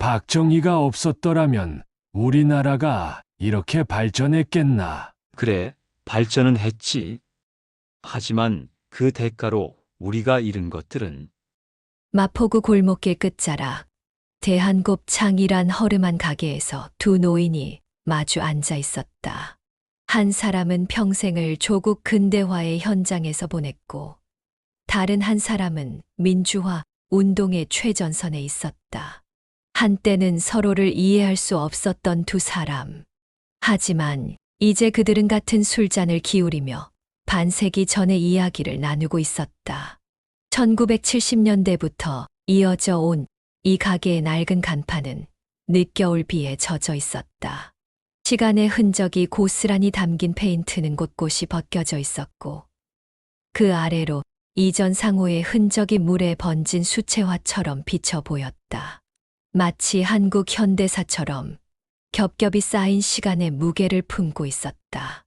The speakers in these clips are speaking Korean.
박정희가 없었더라면 우리나라가 이렇게 발전했겠나? 그래, 발전은 했지. 하지만 그 대가로 우리가 잃은 것들은 마포구 골목길 끝자락 대한곱창이란 허름한 가게에서 두 노인이 마주 앉아 있었다. 한 사람은 평생을 조국 근대화의 현장에서 보냈고 다른 한 사람은 민주화 운동의 최전선에 있었다. 한때는 서로를 이해할 수 없었던 두 사람. 하지만 이제 그들은 같은 술잔을 기울이며 반세기 전의 이야기를 나누고 있었다. 1970년대부터 이어져 온 이 가게의 낡은 간판은 늦겨울 비에 젖어 있었다. 시간의 흔적이 고스란히 담긴 페인트는 곳곳이 벗겨져 있었고 그 아래로 이전 상호의 흔적이 물에 번진 수채화처럼 비쳐 보였다. 마치 한국 현대사처럼 겹겹이 쌓인 시간의 무게를 품고 있었다.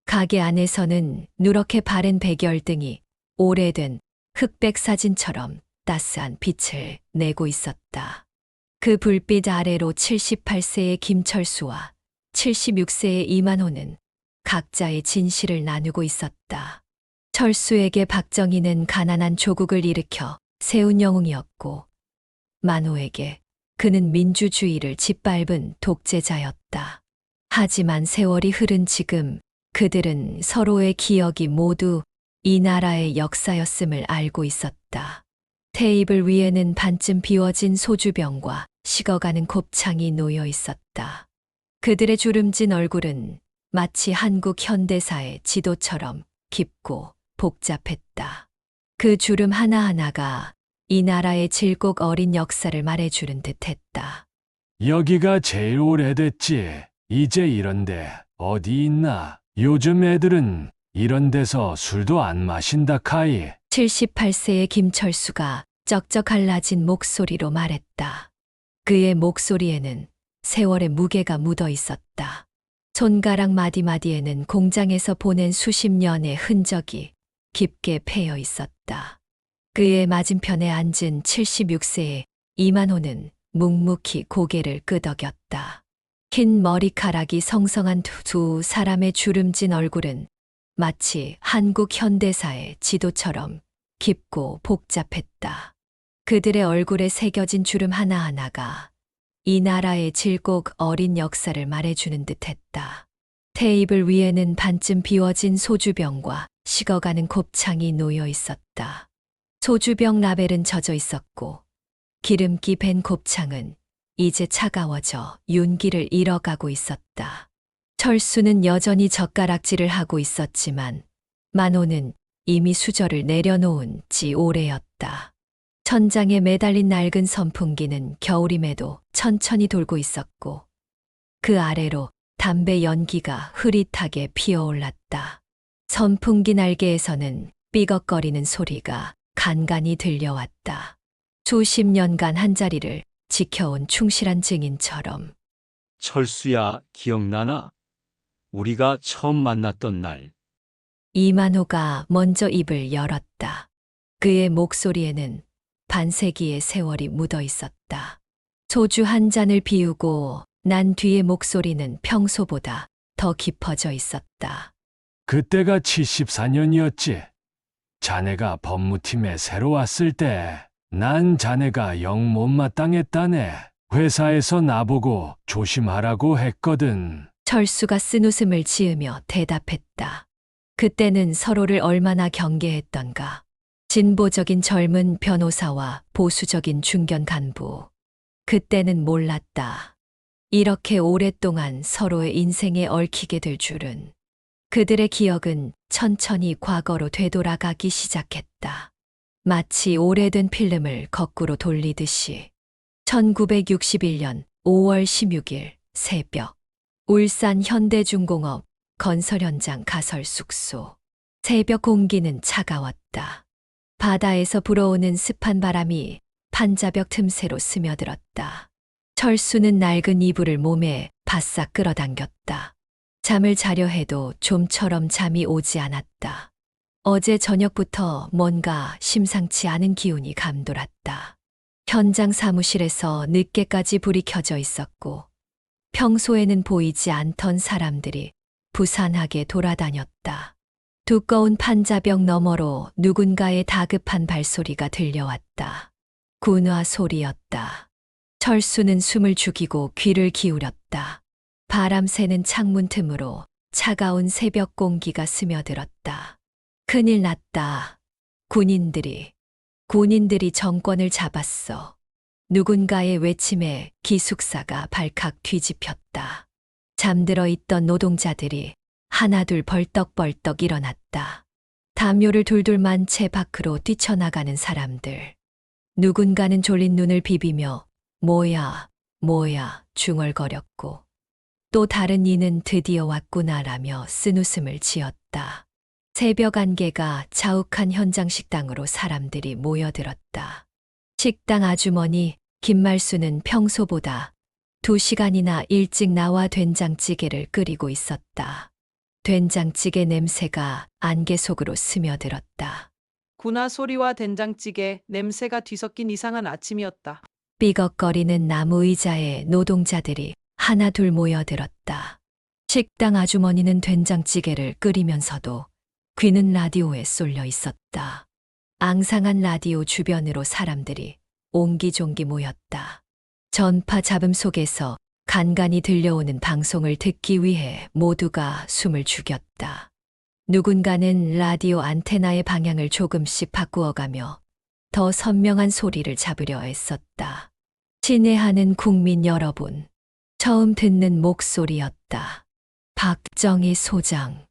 가게 안에서는 누렇게 바랜 백열등이 오래된 흑백 사진처럼 따스한 빛을 내고 있었다. 그 불빛 아래로 78세의 김철수와 76세의 이만호는 각자의 진실을 나누고 있었다. 철수에게 박정희는 가난한 조국을 일으켜 세운 영웅이었고 만호에게 그는 민주주의를 짓밟은 독재자였다. 하지만 세월이 흐른 지금 그들은 서로의 기억이 모두 이 나라의 역사였음을 알고 있었다. 테이블 위에는 반쯤 비워진 소주병과 식어가는 곱창이 놓여 있었다. 그들의 주름진 얼굴은 마치 한국 현대사의 지도처럼 깊고 복잡했다. 그 주름 하나하나가 이 나라의 질곡 어린 역사를 말해주는 듯했다. 여기가 제일 오래됐지. 이제 이런데 어디 있나? 요즘 애들은 이런 데서 술도 안 마신다 카이. 78세의 김철수가 쩍쩍 갈라진 목소리로 말했다. 그의 목소리에는 세월의 무게가 묻어 있었다. 손가락 마디마디에는 공장에서 보낸 수십 년의 흔적이 깊게 패여 있었다. 그의 맞은편에 앉은 76세의 이만호는 묵묵히 고개를 끄덕였다. 흰 머리카락이 성성한 두 사람의 주름진 얼굴은 마치 한국 현대사의 지도처럼 깊고 복잡했다. 그들의 얼굴에 새겨진 주름 하나하나가 이 나라의 질곡 어린 역사를 말해주는 듯했다. 테이블 위에는 반쯤 비워진 소주병과 식어가는 곱창이 놓여 있었다. 소주병 라벨은 젖어 있었고 기름기 밴 곱창은 이제 차가워져 윤기를 잃어가고 있었다. 철수는 여전히 젓가락질을 하고 있었지만 만호는 이미 수저를 내려놓은 지 오래였다. 천장에 매달린 낡은 선풍기는 겨울임에도 천천히 돌고 있었고 그 아래로 담배 연기가 흐릿하게 피어올랐다. 선풍기 날개에서는 삐걱거리는 소리가 간간히 들려왔다. 수십 년간 한자리를 지켜온 충실한 증인처럼. 철수야, 기억나나? 우리가 처음 만났던 날. 이만호가 먼저 입을 열었다. 그의 목소리에는 반세기의 세월이 묻어 있었다. 소주 한 잔을 비우고 난 뒤의 목소리는 평소보다 더 깊어져 있었다. 그때가 74년이었지. 자네가 법무팀에 새로 왔을 때 난 자네가 영 못마땅했다네. 회사에서 나보고 조심하라고 했거든. 철수가 쓴웃음을 지으며 대답했다. 그때는 서로를 얼마나 경계했던가. 진보적인 젊은 변호사와 보수적인 중견 간부. 그때는 몰랐다. 이렇게 오랫동안 서로의 인생에 얽히게 될 줄은. 그들의 기억은 천천히 과거로 되돌아가기 시작했다. 마치 오래된 필름을 거꾸로 돌리듯이. 1961년 5월 16일 새벽. 울산 현대중공업 건설 현장 가설 숙소. 새벽 공기는 차가웠다. 바다에서 불어오는 습한 바람이 판자벽 틈새로 스며들었다. 철수는 낡은 이불을 몸에 바싹 끌어당겼다. 잠을 자려 해도 좀처럼 잠이 오지 않았다. 어제 저녁부터 뭔가 심상치 않은 기운이 감돌았다. 현장 사무실에서 늦게까지 불이 켜져 있었고 평소에는 보이지 않던 사람들이 부산하게 돌아다녔다. 두꺼운 판자벽 너머로 누군가의 다급한 발소리가 들려왔다. 군화 소리였다. 철수는 숨을 죽이고 귀를 기울였다. 바람 새는 창문 틈으로 차가운 새벽 공기가 스며들었다. 큰일 났다. 군인들이 정권을 잡았어. 누군가의 외침에 기숙사가 발칵 뒤집혔다. 잠들어 있던 노동자들이 하나둘 벌떡벌떡 일어났다. 담요를 둘둘 만 채 밖으로 뛰쳐나가는 사람들. 누군가는 졸린 눈을 비비며 뭐야 중얼거렸고 또 다른 이는 드디어 왔구나라며 쓴웃음을 지었다. 새벽 안개가 자욱한 현장 식당으로 사람들이 모여들었다. 식당 아주머니 김말수는 평소보다 2시간이나 일찍 나와 된장찌개를 끓이고 있었다. 된장찌개 냄새가 안개 속으로 스며들었다. 군화 소리와 된장찌개 냄새가 뒤섞인 이상한 아침이었다. 삐걱거리는 나무 의자에 노동자들이 하나둘 모여들었다. 식당 아주머니는 된장찌개를 끓이면서도 귀는 라디오에 쏠려 있었다. 앙상한 라디오 주변으로 사람들이 옹기종기 모였다. 전파 잡음 속에서 간간이 들려오는 방송을 듣기 위해 모두가 숨을 죽였다. 누군가는 라디오 안테나의 방향을 조금씩 바꾸어가며 더 선명한 소리를 잡으려 애썼다. 친애하는 국민 여러분, 처음 듣는 목소리였다. 박정희 소장.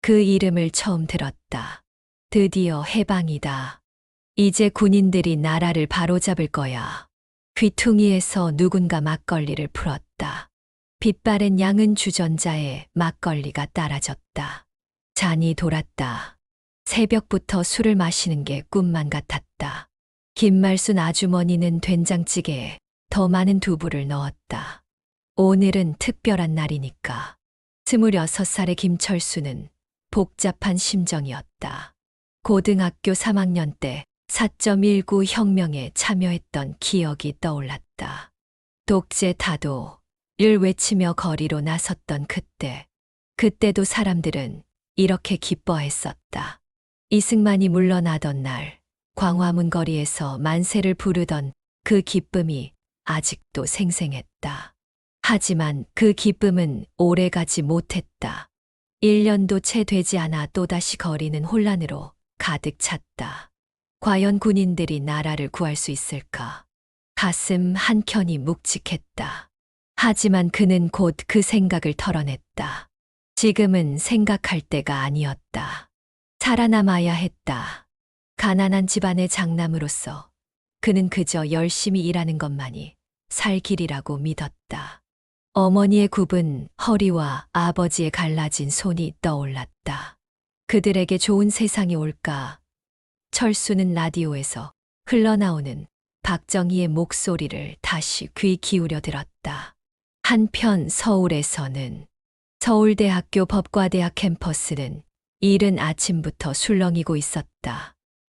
그 이름을 처음 들었다. 드디어 해방이다. 이제 군인들이 나라를 바로잡을 거야. 귀퉁이에서 누군가 막걸리를 풀었다. 빛바랜 양은 주전자에 막걸리가 따라졌다. 잔이 돌았다. 새벽부터 술을 마시는 게 꿈만 같았다. 김말순 아주머니는 된장찌개에 더 많은 두부를 넣었다. 오늘은 특별한 날이니까. 26살의 김철수는 복잡한 심정이었다. 고등학교 3학년 때 4.19 혁명에 참여했던 기억이 떠올랐다. 독재 타도를 외치며 거리로 나섰던 그때도 사람들은 이렇게 기뻐했었다. 이승만이 물러나던 날 광화문 거리에서 만세를 부르던 그 기쁨이 아직도 생생했다. 하지만 그 기쁨은 오래가지 못했다. 1년도 채 되지 않아 또다시 거리는 혼란으로 가득 찼다. 과연 군인들이 나라를 구할 수 있을까? 가슴 한켠이 묵직했다. 하지만 그는 곧 그 생각을 털어냈다. 지금은 생각할 때가 아니었다. 살아남아야 했다. 가난한 집안의 장남으로서 그는 그저 열심히 일하는 것만이 살 길이라고 믿었다. 어머니의 굽은 허리와 아버지의 갈라진 손이 떠올랐다. 그들에게 좋은 세상이 올까? 철수는 라디오에서 흘러나오는 박정희의 목소리를 다시 귀 기울여 들었다. 한편 서울에서는 서울대학교 법과대학 캠퍼스는 이른 아침부터 술렁이고 있었다.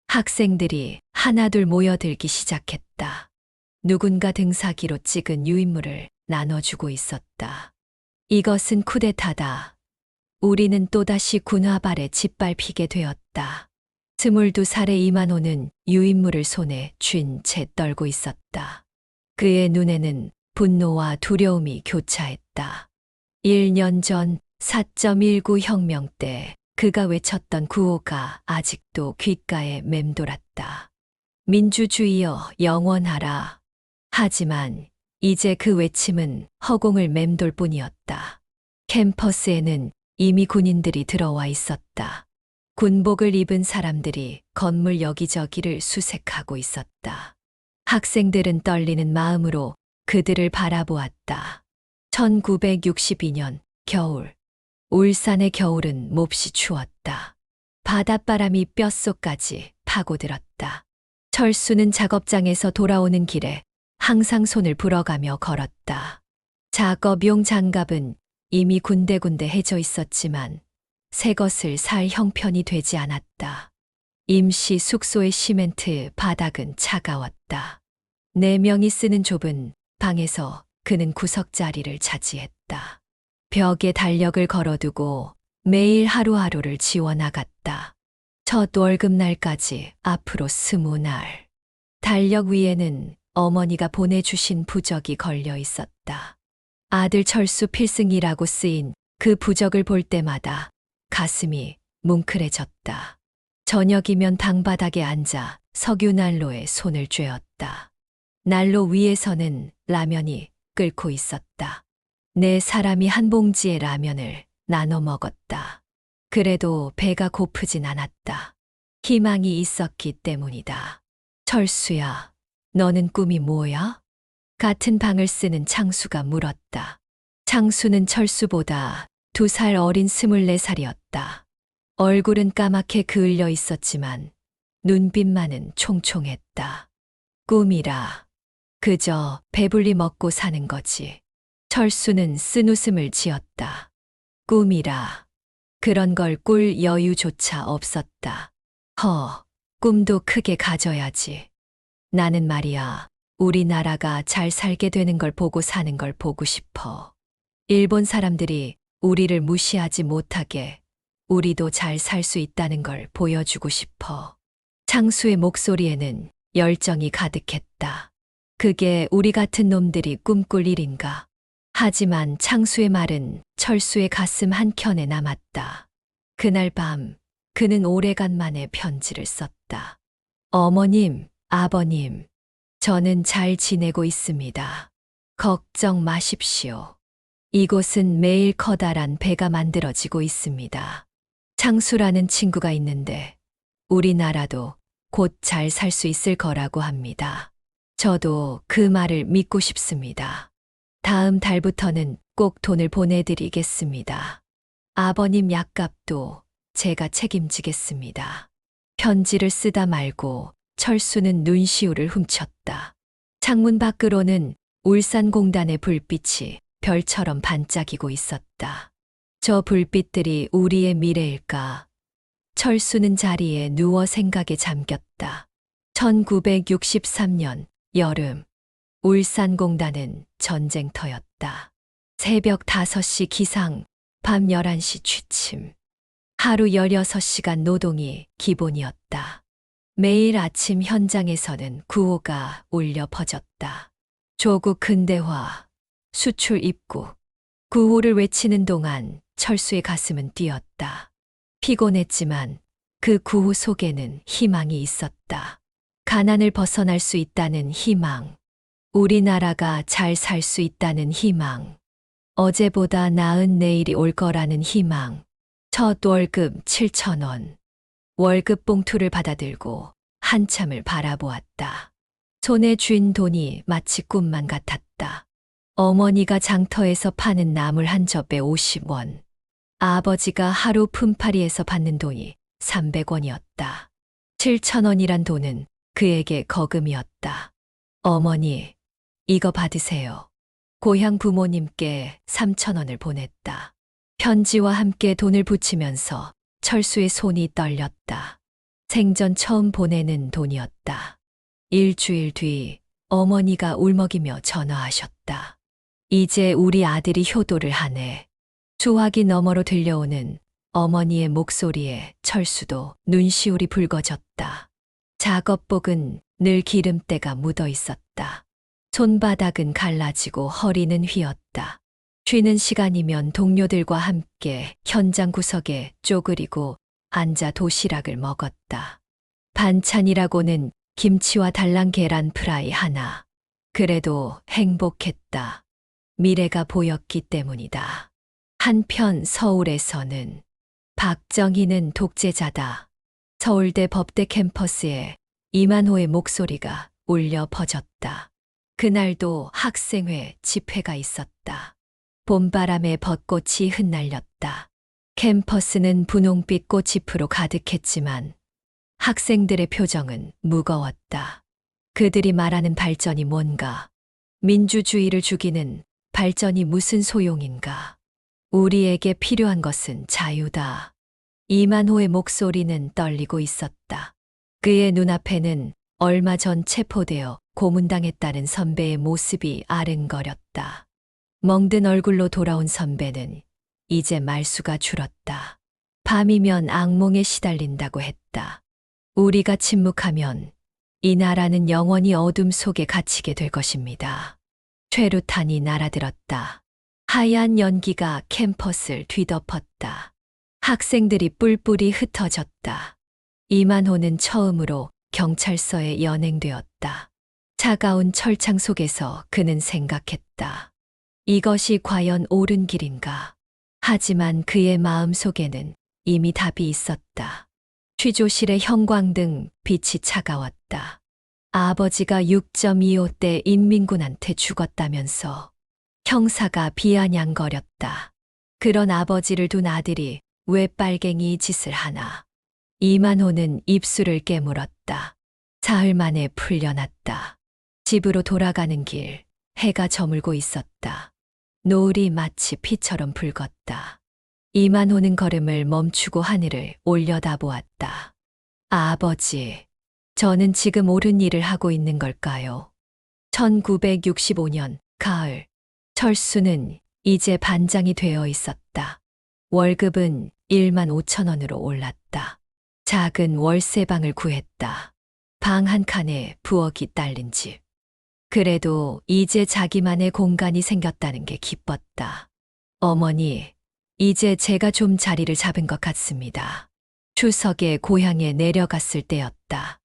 학생들이 하나둘 모여들기 시작했다. 누군가 등사기로 찍은 유인물을 나눠주고 있었다. 이것은 쿠데타다. 우리는 또다시 군화발에 짓밟히게 되었다. 22살의 이만호는 유인물을 손에 쥔 채 떨고 있었다. 그의 눈에는 분노와 두려움이 교차했다. 1년 전 4.19 혁명 때 그가 외쳤던 구호가 아직도 귓가에 맴돌았다. 민주주의여 영원하라. 하지만 이제 그 외침은 허공을 맴돌 뿐이었다. 캠퍼스에는 이미 군인들이 들어와 있었다. 군복을 입은 사람들이 건물 여기저기를 수색하고 있었다. 학생들은 떨리는 마음으로 그들을 바라보았다. 1962년 겨울. 울산의 겨울은 몹시 추웠다. 바닷바람이 뼛속까지 파고들었다. 철수는 작업장에서 돌아오는 길에 항상 손을 불어가며 걸었다. 작업용 장갑은 이미 군데군데 해져 있었지만 새 것을 살 형편이 되지 않았다. 임시 숙소의 시멘트 바닥은 차가웠다. 4명이 쓰는 좁은 방에서 그는 구석 자리를 차지했다. 벽에 달력을 걸어두고 매일 하루하루를 지워나갔다. 첫 월급날까지 앞으로 20날. 달력 위에는 어머니가 보내주신 부적이 걸려 있었다. 아들 철수 필승이라고 쓰인 그 부적을 볼 때마다 가슴이 뭉클해졌다. 저녁이면 방바닥에 앉아 석유난로에 손을 쬐었다. 난로 위에서는 라면이 끓고 있었다. 네 사람이 한 봉지의 라면을 나눠 먹었다. 그래도 배가 고프진 않았다. 희망이 있었기 때문이다. 철수야, 너는 꿈이 뭐야? 같은 방을 쓰는 창수가 물었다. 창수는 철수보다 2살 어린 24살이었다. 얼굴은 까맣게 그을려 있었지만 눈빛만은 총총했다. 꿈이라. 그저 배불리 먹고 사는 거지. 철수는 쓴웃음을 지었다. 꿈이라. 그런 걸 꿀 여유조차 없었다. 꿈도 크게 가져야지. 나는 말이야, 우리나라가 잘 살게 되는 걸 보고 사는 걸 보고 싶어. 일본 사람들이 우리를 무시하지 못하게 우리도 잘 살 수 있다는 걸 보여주고 싶어. 창수의 목소리에는 열정이 가득했다. 그게 우리 같은 놈들이 꿈꿀 일인가? 하지만 창수의 말은 철수의 가슴 한켠에 남았다. 그날 밤 그는 오래간만에 편지를 썼다. 어머님, 아버님, 저는 잘 지내고 있습니다. 걱정 마십시오. 이곳은 매일 커다란 배가 만들어지고 있습니다. 창수라는 친구가 있는데 우리나라도 곧 잘 살 수 있을 거라고 합니다. 저도 그 말을 믿고 싶습니다. 다음 달부터는 꼭 돈을 보내드리겠습니다. 아버님 약값도 제가 책임지겠습니다. 편지를 쓰다 말고 철수는 눈시울을 훔쳤다. 창문 밖으로는 울산공단의 불빛이 별처럼 반짝이고 있었다. 저 불빛들이 우리의 미래일까? 철수는 자리에 누워 생각에 잠겼다. 1963년 여름, 울산공단은 전쟁터였다. 새벽 5시 기상, 밤 11시 취침. 하루 16시간 노동이 기본이었다. 매일 아침 현장에서는 구호가 울려 퍼졌다. 조국 근대화, 수출 입국. 구호를 외치는 동안 철수의 가슴은 뛰었다. 피곤했지만 그 구호 속에는 희망이 있었다. 가난을 벗어날 수 있다는 희망. 우리나라가 잘 살 수 있다는 희망. 어제보다 나은 내일이 올 거라는 희망. 첫 월급 7,000원. 월급 봉투를 받아들고 한참을 바라보았다. 손에 쥔 돈이 마치 꿈만 같았다. 어머니가 장터에서 파는 나물 한 접에 50원. 아버지가 하루 품팔이에서 받는 돈이 300원이었다. 7,000원이란 돈은 그에게 거금이었다. 어머니, 이거 받으세요. 고향 부모님께 3,000원을 보냈다. 편지와 함께 돈을 붙이면서 철수의 손이 떨렸다. 생전 처음 보내는 돈이었다. 일주일 뒤 어머니가 울먹이며 전화하셨다. 이제 우리 아들이 효도를 하네. 수화기 너머로 들려오는 어머니의 목소리에 철수도 눈시울이 붉어졌다. 작업복은 늘 기름때가 묻어 있었다. 손바닥은 갈라지고 허리는 휘었다. 쉬는 시간이면 동료들과 함께 현장 구석에 쪼그리고 앉아 도시락을 먹었다. 반찬이라고는 김치와 달랑 계란 프라이 하나. 그래도 행복했다. 미래가 보였기 때문이다. 한편 서울에서는 박정희는 독재자다. 서울대 법대 캠퍼스에 이만호의 목소리가 울려 퍼졌다. 그날도 학생회 집회가 있었다. 봄바람에 벚꽃이 흩날렸다. 캠퍼스는 분홍빛 꽃잎으로 가득했지만 학생들의 표정은 무거웠다. 그들이 말하는 발전이 뭔가? 민주주의를 죽이는 발전이 무슨 소용인가? 우리에게 필요한 것은 자유다. 이만호의 목소리는 떨리고 있었다. 그의 눈앞에는 얼마 전 체포되어 고문당했다는 선배의 모습이 아른거렸다. 멍든 얼굴로 돌아온 선배는 이제 말수가 줄었다. 밤이면 악몽에 시달린다고 했다. 우리가 침묵하면 이 나라는 영원히 어둠 속에 갇히게 될 것입니다. 최루탄이 날아들었다. 하얀 연기가 캠퍼스를 뒤덮었다. 학생들이 뿔뿔이 흩어졌다. 이만호는 처음으로 경찰서에 연행되었다. 차가운 철창 속에서 그는 생각했다. 이것이 과연 옳은 길인가? 하지만 그의 마음 속에는 이미 답이 있었다. 취조실의 형광등 빛이 차가웠다. 아버지가 6.25대 인민군한테 죽었다면서 형사가 비아냥거렸다. 그런 아버지를 둔 아들이 왜 빨갱이 짓을 하나? 이만호는 입술을 깨물었다. 사흘 만에 풀려났다. 집으로 돌아가는 길, 해가 저물고 있었다. 노을이 마치 피처럼 붉었다. 이만호는 걸음을 멈추고 하늘을 올려다보았다. 아버지, 저는 지금 옳은 일을 하고 있는 걸까요? 1965년 가을, 철수는 이제 반장이 되어 있었다. 월급은 1만 5천 원으로 올랐다. 작은 월세방을 구했다. 방 한 칸에 부엌이 딸린 집. 그래도 이제 자기만의 공간이 생겼다는 게 기뻤다. 어머니, 이제 제가 좀 자리를 잡은 것 같습니다. 추석에 고향에 내려갔을 때였다.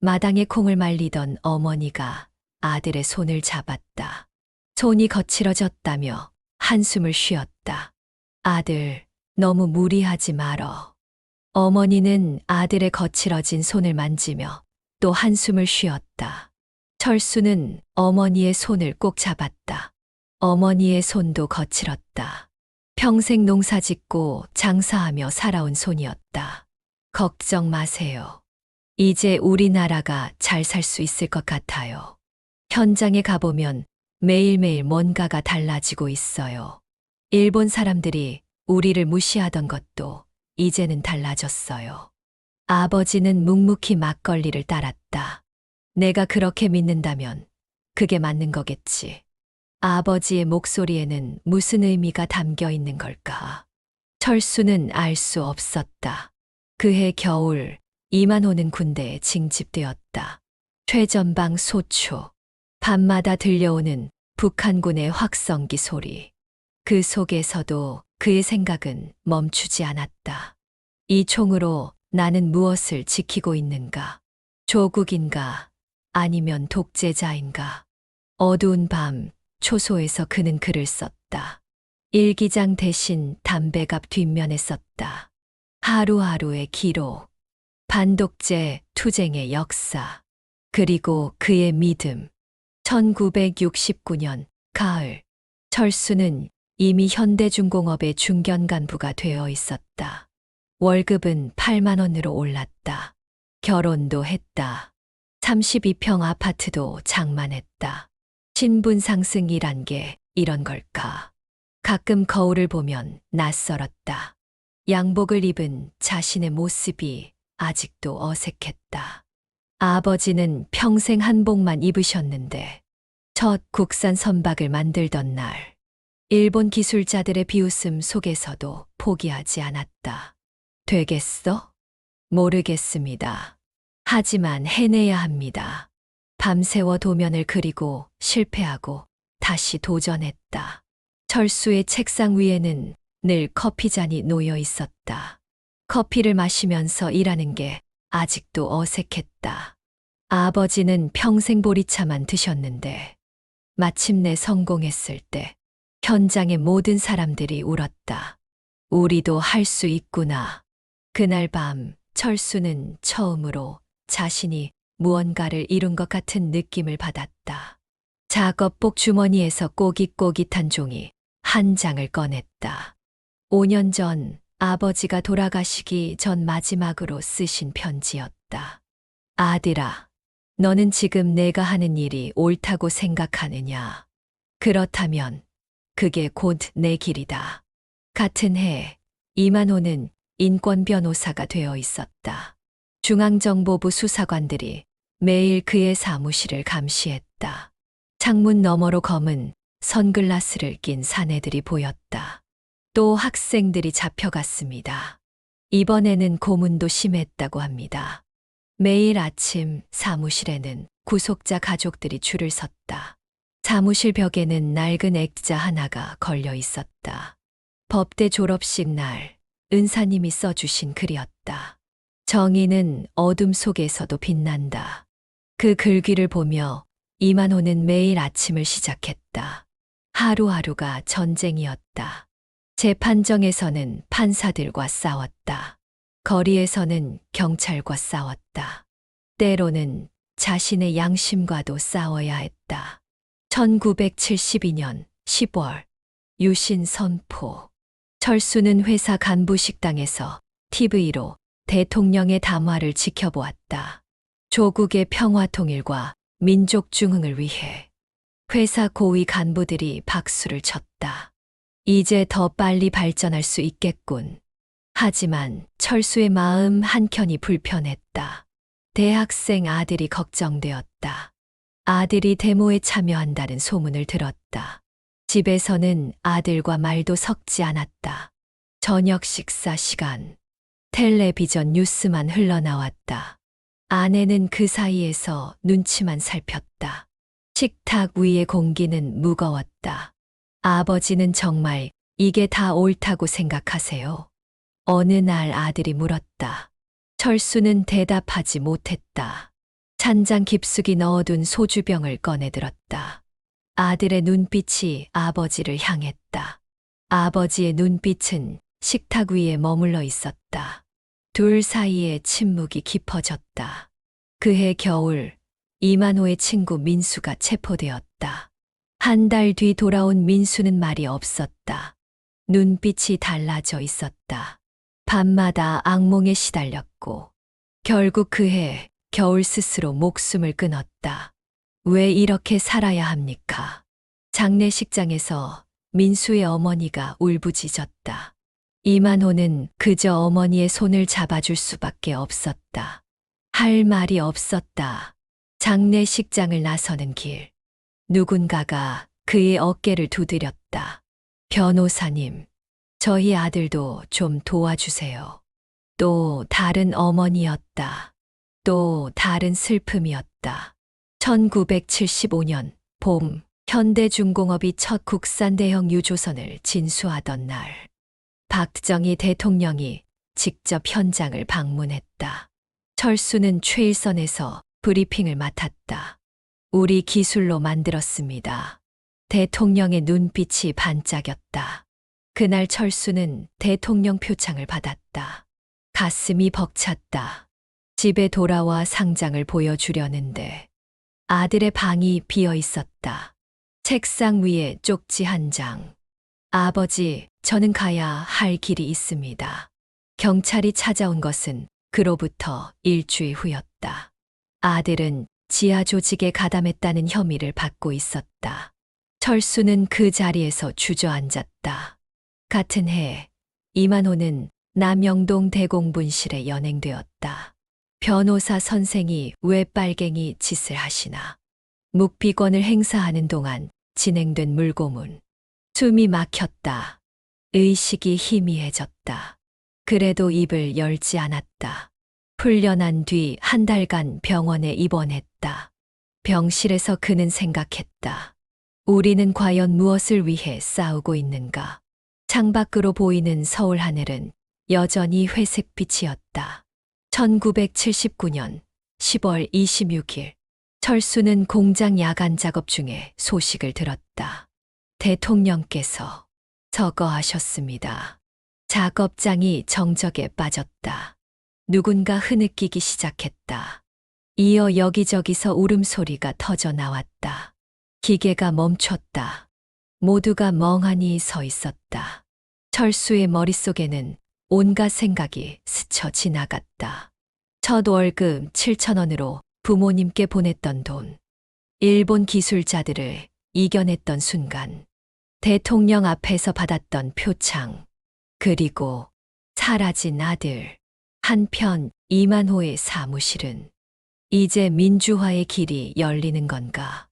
마당에 콩을 말리던 어머니가 아들의 손을 잡았다. 손이 거칠어졌다며 한숨을 쉬었다. 아들, 너무 무리하지 말어. 어머니는 아들의 거칠어진 손을 만지며 또 한숨을 쉬었다. 철수는 어머니의 손을 꼭 잡았다. 어머니의 손도 거칠었다. 평생 농사 짓고 장사하며 살아온 손이었다. 걱정 마세요. 이제 우리나라가 잘 살 수 있을 것 같아요. 현장에 가보면 매일매일 뭔가가 달라지고 있어요. 일본 사람들이 우리를 무시하던 것도 이제는 달라졌어요. 아버지는 묵묵히 막걸리를 따랐다. 내가 그렇게 믿는다면 그게 맞는 거겠지. 아버지의 목소리에는 무슨 의미가 담겨 있는 걸까? 철수는 알 수 없었다. 그해 겨울, 이만호는 군대에 징집되었다. 최전방 소초. 밤마다 들려오는 북한군의 확성기 소리. 그 속에서도 그의 생각은 멈추지 않았다. 이 총으로 나는 무엇을 지키고 있는가? 조국인가? 아니면 독재자인가? 어두운 밤, 초소에서 그는 글을 썼다. 일기장 대신 담배갑 뒷면에 썼다. 하루하루의 기록, 반독재 투쟁의 역사, 그리고 그의 믿음. 1969년 가을, 철수는 이미 현대중공업의 중견 간부가 되어 있었다. 월급은 8만 원으로 올랐다. 결혼도 했다. 32평 아파트도 장만했다. 신분 상승이란 게 이런 걸까? 가끔 거울을 보면 낯설었다. 양복을 입은 자신의 모습이 아직도 어색했다. 아버지는 평생 한복만 입으셨는데 첫 국산 선박을 만들던 날, 일본 기술자들의 비웃음 속에서도 포기하지 않았다. 되겠어? 모르겠습니다. 하지만 해내야 합니다. 밤새워 도면을 그리고 실패하고 다시 도전했다. 철수의 책상 위에는 늘 커피잔이 놓여 있었다. 커피를 마시면서 일하는 게 아직도 어색했다. 아버지는 평생 보리차만 드셨는데 마침내 성공했을 때 현장의 모든 사람들이 울었다. 우리도 할 수 있구나. 그날 밤 철수는 처음으로 자신이 무언가를 이룬 것 같은 느낌을 받았다. 작업복 주머니에서 꼬깃꼬깃한 종이 한 장을 꺼냈다. 5년 전 아버지가 돌아가시기 전 마지막으로 쓰신 편지였다. 아들아, 너는 지금 내가 하는 일이 옳다고 생각하느냐? 그렇다면 그게 곧 내 길이다. 같은 해 이만호는 인권 변호사가 되어 있었다. 중앙정보부 수사관들이 매일 그의 사무실을 감시했다. 창문 너머로 검은 선글라스를 낀 사내들이 보였다. 또 학생들이 잡혀갔습니다. 이번에는 고문도 심했다고 합니다. 매일 아침 사무실에는 구속자 가족들이 줄을 섰다. 사무실 벽에는 낡은 액자 하나가 걸려 있었다. 법대 졸업식 날 은사님이 써주신 글이었다. 정의는 어둠 속에서도 빛난다. 그 글귀를 보며 이만호는 매일 아침을 시작했다. 하루하루가 전쟁이었다. 재판정에서는 판사들과 싸웠다. 거리에서는 경찰과 싸웠다. 때로는 자신의 양심과도 싸워야 했다. 1972년 10월 유신 선포. 철수는 회사 간부 식당에서 TV로 대통령의 담화를 지켜보았다. 조국의 평화 통일과 민족 중흥을 위해 회사 고위 간부들이 박수를 쳤다. 이제 더 빨리 발전할 수 있겠군. 하지만 철수의 마음 한켠이 불편했다. 대학생 아들이 걱정되었다. 아들이 데모에 참여한다는 소문을 들었다. 집에서는 아들과 말도 섞지 않았다. 저녁 식사 시간, 텔레비전 뉴스만 흘러나왔다. 아내는 그 사이에서 눈치만 살폈다. 식탁 위의 공기는 무거웠다. 아버지는 정말 이게 다 옳다고 생각하세요? 어느 날 아들이 물었다. 철수는 대답하지 못했다. 찬장 깊숙이 넣어둔 소주병을 꺼내들었다. 아들의 눈빛이 아버지를 향했다. 아버지의 눈빛은 식탁 위에 머물러 있었다. 둘 사이에 침묵이 깊어졌다. 그해 겨울 이만호의 친구 민수가 체포되었다. 한 달 뒤 돌아온 민수는 말이 없었다. 눈빛이 달라져 있었다. 밤마다 악몽에 시달렸고 결국 그해 겨울 스스로 목숨을 끊었다. 왜 이렇게 살아야 합니까? 장례식장에서 민수의 어머니가 울부짖었다. 이만호는 그저 어머니의 손을 잡아줄 수밖에 없었다. 할 말이 없었다. 장례식장을 나서는 길. 누군가가 그의 어깨를 두드렸다. 변호사님, 저희 아들도 좀 도와주세요. 또 다른 어머니였다. 또 다른 슬픔이었다. 1975년 봄, 현대중공업이 첫 국산 대형 유조선을 진수하던 날. 박정희 대통령이 직접 현장을 방문했다. 철수는 최일선에서 브리핑을 맡았다. 우리 기술로 만들었습니다. 대통령의 눈빛이 반짝였다. 그날 철수는 대통령 표창을 받았다. 가슴이 벅찼다. 집에 돌아와 상장을 보여주려는데 아들의 방이 비어 있었다. 책상 위에 쪽지 한 장. 아버지, 저는 가야 할 길이 있습니다. 경찰이 찾아온 것은 그로부터 일주일 후였다. 아들은 지하 조직에 가담했다는 혐의를 받고 있었다. 철수는 그 자리에서 주저앉았다. 같은 해 이만호는 남영동 대공분실에 연행되었다. 변호사 선생이 왜 빨갱이 짓을 하시나? 묵비권을 행사하는 동안 진행된 물고문. 숨이 막혔다. 의식이 희미해졌다. 그래도 입을 열지 않았다. 풀려난 뒤 한 달간 병원에 입원했다. 병실에서 그는 생각했다. 우리는 과연 무엇을 위해 싸우고 있는가? 창밖으로 보이는 서울 하늘은 여전히 회색빛이었다. 1979년 10월 26일 철수는 공장 야간 작업 중에 소식을 들었다. 대통령께서 서거하셨습니다. 작업장이 정적에 빠졌다. 누군가 흐느끼기 시작했다. 이어 여기저기서 울음소리가 터져 나왔다. 기계가 멈췄다. 모두가 멍하니 서 있었다. 철수의 머릿속에는 온갖 생각이 스쳐 지나갔다. 첫 월급 7,000원으로 부모님께 보냈던 돈. 일본 기술자들을 이겨냈던 순간. 대통령 앞에서 받았던 표창. 그리고 사라진 아들. 한편 이만호의 사무실은 이제 민주화의 길이 열리는 건가?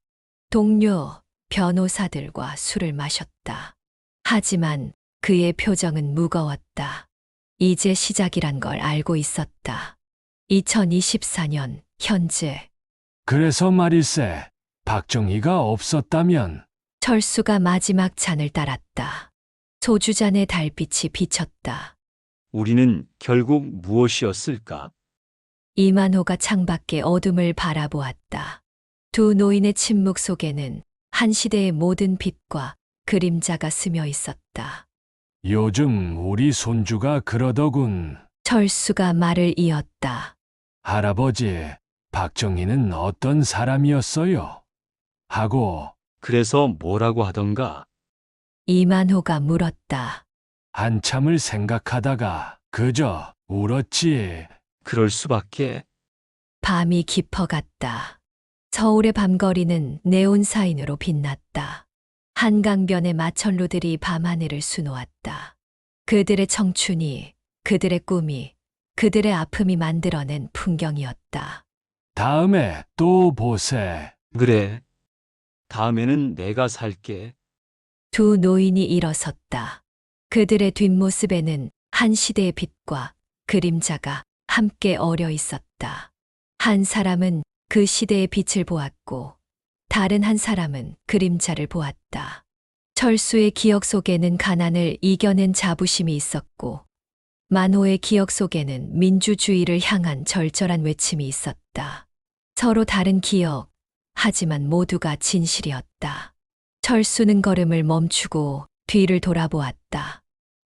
동료, 변호사들과 술을 마셨다. 하지만 그의 표정은 무거웠다. 이제 시작이란 걸 알고 있었다. 2024년 현재 그래서 말일세, 박정희가 없었다면 철수가 마지막 잔을 따랐다. 소주잔의 달빛이 비쳤다. 우리는 결국 무엇이었을까? 이만호가 창밖의 어둠을 바라보았다. 두 노인의 침묵 속에는 한 시대의 모든 빛과 그림자가 스며 있었다. 요즘 우리 손주가 그러더군. 철수가 말을 이었다. 할아버지, 박정희는 어떤 사람이었어요? 하고 그래서 뭐라고 하던가? 이만호가 물었다. 한참을 생각하다가 그저 울었지. 그럴 수밖에. 밤이 깊어갔다. 서울의 밤거리는 네온 사인으로 빛났다. 한강변의 마천루들이 밤하늘을 수놓았다. 그들의 청춘이, 그들의 꿈이, 그들의 아픔이 만들어낸 풍경이었다. 다음에 또 보세. 그래. 다음에는 내가 살게. 두 노인이 일어섰다. 그들의 뒷모습에는 한 시대의 빛과 그림자가 함께 어려 있었다. 한 사람은 그 시대의 빛을 보았고, 다른 한 사람은 그림자를 보았다. 철수의 기억 속에는 가난을 이겨낸 자부심이 있었고, 만호의 기억 속에는 민주주의를 향한 절절한 외침이 있었다. 서로 다른 기억, 하지만 모두가 진실이었다. 철수는 걸음을 멈추고 뒤를 돌아보았다.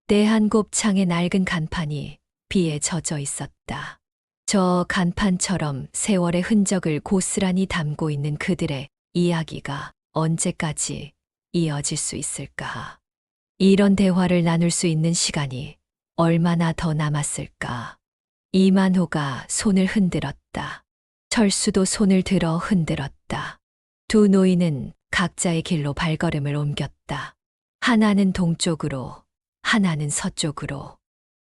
때 한 곱창의 낡은 간판이 비에 젖어 있었다. 저 간판처럼 세월의 흔적을 고스란히 담고 있는 그들의 이야기가 언제까지 이어질 수 있을까? 이런 대화를 나눌 수 있는 시간이 얼마나 더 남았을까? 이만호가 손을 흔들었다. 철수도 손을 들어 흔들었다. 두 노인은 각자의 길로 발걸음을 옮겼다. 하나는 동쪽으로, 하나는 서쪽으로.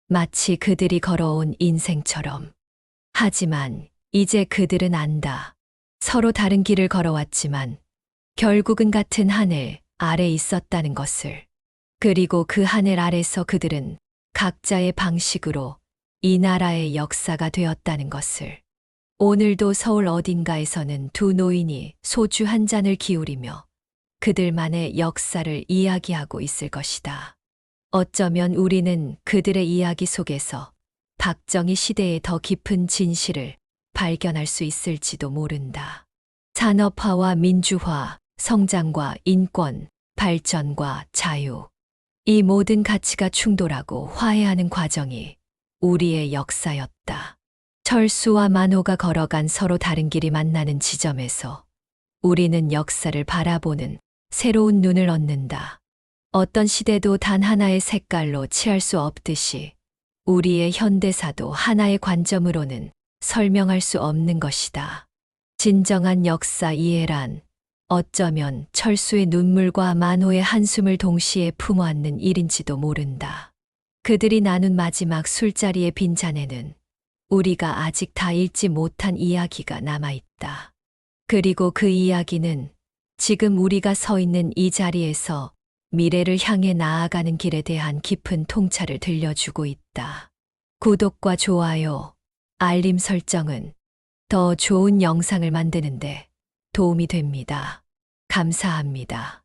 마치 그들이 걸어온 인생처럼. 하지만 이제 그들은 안다. 서로 다른 길을 걸어왔지만 결국은 같은 하늘 아래 있었다는 것을. 그리고 그 하늘 아래서 그들은 각자의 방식으로 이 나라의 역사가 되었다는 것을. 오늘도 서울 어딘가에서는 두 노인이 소주 한 잔을 기울이며 그들만의 역사를 이야기하고 있을 것이다. 어쩌면 우리는 그들의 이야기 속에서 박정희 시대의 더 깊은 진실을 발견할 수 있을지도 모른다. 산업화와 민주화, 성장과 인권, 발전과 자유. 이 모든 가치가 충돌하고 화해하는 과정이 우리의 역사였다. 철수와 만호가 걸어간 서로 다른 길이 만나는 지점에서 우리는 역사를 바라보는 새로운 눈을 얻는다. 어떤 시대도 단 하나의 색깔로 칠할 수 없듯이 우리의 현대사도 하나의 관점으로는 설명할 수 없는 것이다. 진정한 역사 이해란 어쩌면 철수의 눈물과 만호의 한숨을 동시에 품어안는 일인지도 모른다. 그들이 나눈 마지막 술자리의 빈잔에는 우리가 아직 다 읽지 못한 이야기가 남아있다. 그리고 그 이야기는 지금 우리가 서 있는 이 자리에서 미래를 향해 나아가는 길에 대한 깊은 통찰을 들려주고 있다. 구독과 좋아요, 알림 설정은 더 좋은 영상을 만드는데 도움이 됩니다. 감사합니다.